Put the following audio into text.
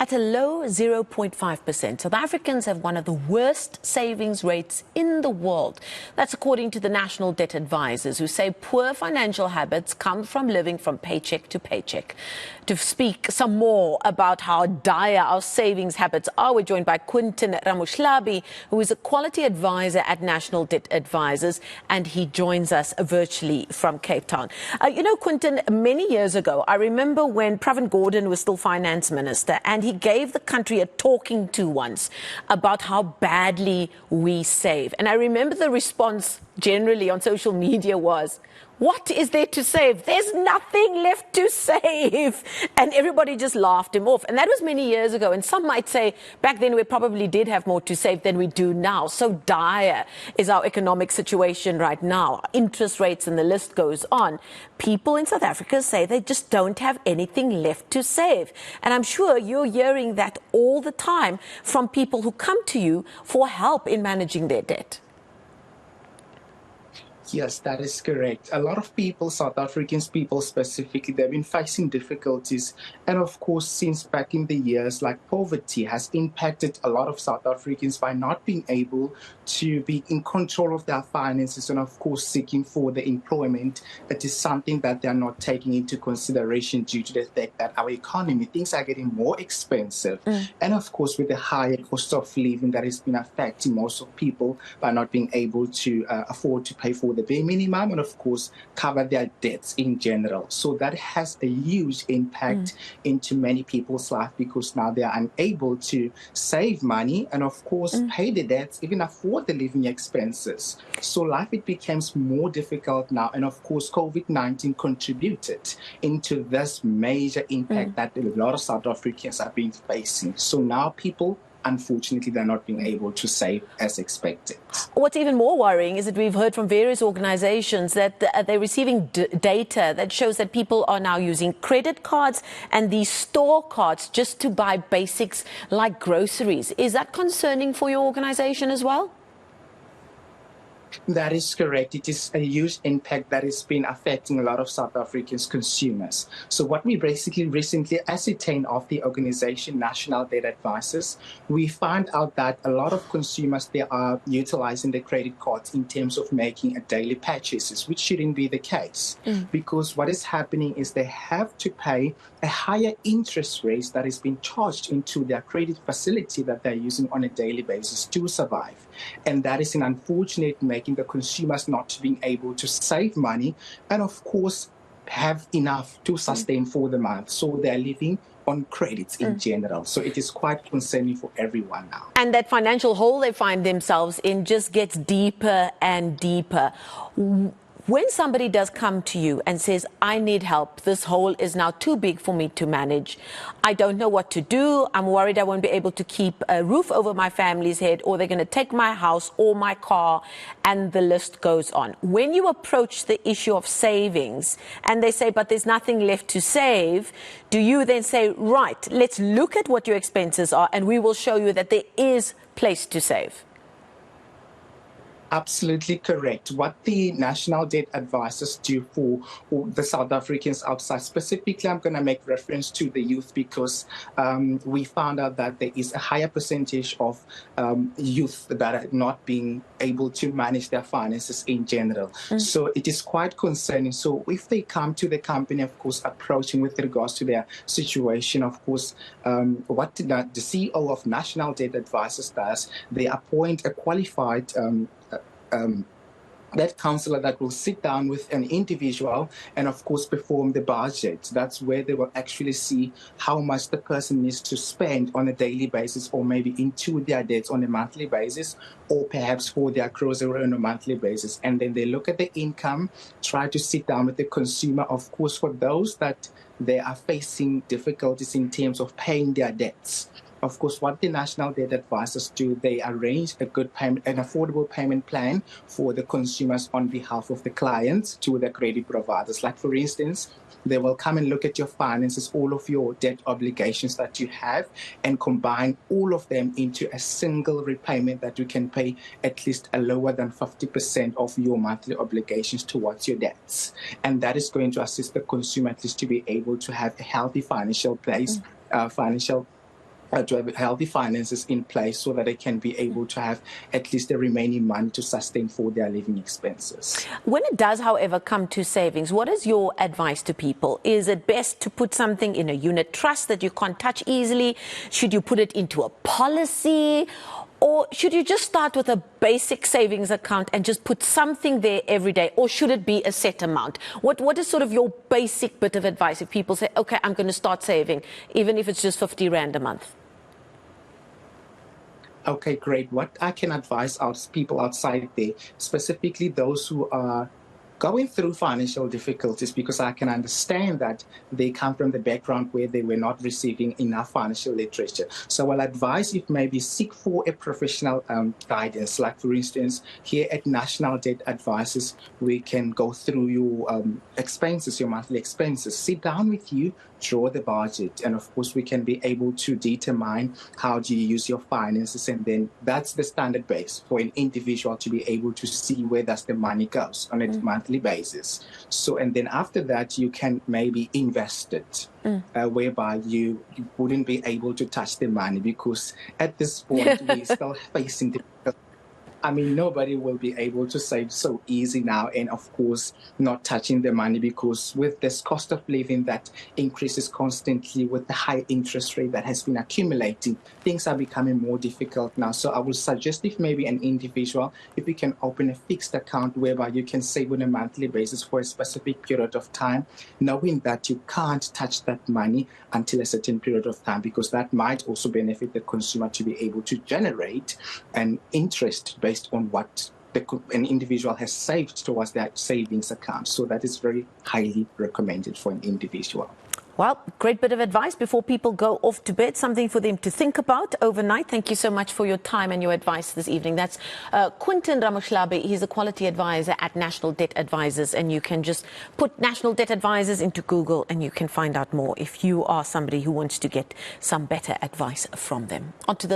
At a low 0.5%, South Africans have one of the worst savings rates in the world. That's according to the National Debt Advisors, who say poor financial habits come from living from paycheck to paycheck. To speak some more about how dire our savings habits are, we're joined by Quinton Ramohlabi, who is a quality advisor at National Debt Advisors, and he joins us virtually from Cape Town. Quinton, many years ago, I remember when Pravin Gordhan was still finance minister, and he gave the country a talking to once about how badly we save. And I remember the response generally on social media was, "What is there to save? There's nothing left to save." And everybody just laughed him off. And that was many years ago. And some might say back then we probably did have more to save than we do now. So dire is our economic situation right now. Interest rates and the list goes on. People in South Africa say they just don't have anything left to save. And I'm sure you're hearing that all the time from people who come to you for help in managing their debt. Yes, that is correct. A lot of people, South Africans people specifically, they've been facing difficulties. And of course, since back in the years, like poverty has impacted a lot of South Africans by not being able to be in control of their finances and of course seeking for the employment. It is something that they're not taking into consideration due to the fact that our economy, things are getting more expensive. And of course, with the higher cost of living that has been affecting most of people by not being able to afford to pay for the bare minimum and of course cover their debts in general. So that has a huge impact into many people's life because now they are unable to save money and of course pay the debts, even afford the living expenses. So life, it becomes more difficult now, and of course COVID-19 contributed into this major impact that a lot of South Africans have been facing. So now people, unfortunately, they're not being able to save as expected. What's even more worrying is that we've heard from various organizations that they're receiving data that shows that people are now using credit cards and these store cards just to buy basics like groceries. Is that concerning for your organization as well? That is correct. It is a huge impact that has been affecting a lot of South Africans consumers. So what we basically recently ascertained of the organization National Debt Advisors, we found out that a lot of consumers, they are utilizing the credit cards in terms of making a daily purchases, which shouldn't be the case. Because what is happening is they have to pay a higher interest rate that is being charged into their credit facility that they're using on a daily basis to survive. And that is an unfortunate making the consumers not being able to save money and of course have enough to sustain for the month. So they're living on credits in general. So it is quite concerning for everyone now. And that financial hole they find themselves in just gets deeper and deeper. When somebody does come to you and says, "I need help, this hole is now too big for me to manage. I don't know what to do. I'm worried I won't be able to keep a roof over my family's head, or they're going to take my house or my car," and the list goes on. When you approach the issue of savings and they say, "But there's nothing left to save," do you then say, "Right, let's look at what your expenses are and we will show you that there is place to save"? Absolutely correct. What the National Debt Advisors do for the South Africans outside, specifically I'm going to make reference to the youth because we found out that there is a higher percentage of youth that are not being able to manage their finances in general. So it is quite concerning. So if they come to the company, of course, approaching with regards to their situation, of course, what the CEO of National Debt Advisors does, they appoint a qualified that counselor that will sit down with an individual and of course perform the budget. That's where they will actually see how much the person needs to spend on a daily basis or maybe into their debts on a monthly basis or perhaps for their grocery on a monthly basis. And then they look at the income, try to sit down with the consumer, of course, for those that they are facing difficulties in terms of paying their debts. Of course, what the National Debt Advisors do, they arrange a good payment, an affordable payment plan for the consumers on behalf of the clients to the credit providers. Like, for instance, they will come and look at your finances, all of your debt obligations that you have, and combine all of them into a single repayment that you can pay at least a lower than 50% of your monthly obligations towards your debts. And that is going to assist the consumer at least to be able to have a healthy financial place, financial to have healthy finances in place so that they can be able to have at least the remaining money to sustain for their living expenses. When it does, however, come to savings, what is your advice to people? Is it best to put something in a unit trust that you can't touch easily? Should you put it into a policy? Or should you just start with a basic savings account and just put something there every day? Or should it be a set amount? What is sort of your basic bit of advice if people say, okay, I'm going to start saving, even if it's just 50 Rand a month? Okay, great. What I can advise people outside there, specifically those who are going through financial difficulties, because I can understand that they come from the background where they were not receiving enough financial literature. So I'll advise you maybe seek for a professional guidance. Like, for instance, here at National Debt Advisors, we can go through your expenses, your monthly expenses, sit down with you, draw the budget, and of course we can be able to determine how do you use your finances, and then that's the standard base for an individual to be able to see where does the money goes on a monthly basis. So, and then after that you can maybe invest it, whereby you wouldn't be able to touch the money, because at this point we're still facing the nobody will be able to save so easy now, and of course not touching the money, because with this cost of living that increases constantly, with the high interest rate that has been accumulating, things are becoming more difficult now. So I would suggest, if maybe an individual, if you can open a fixed account whereby you can save on a monthly basis for a specific period of time, knowing that you can't touch that money until a certain period of time, because that might also benefit the consumer to be able to generate an interest based on what an individual has saved towards that savings account. So that is very highly recommended for an individual. Well, great bit of advice before people go off to bed, something for them to think about overnight. Thank you so much for your time and your advice this evening. That's Quinton Ramashlabi. He's a quality advisor at National Debt Advisors, and you can just put National Debt Advisors into Google and you can find out more if you are somebody who wants to get some better advice from them. On to the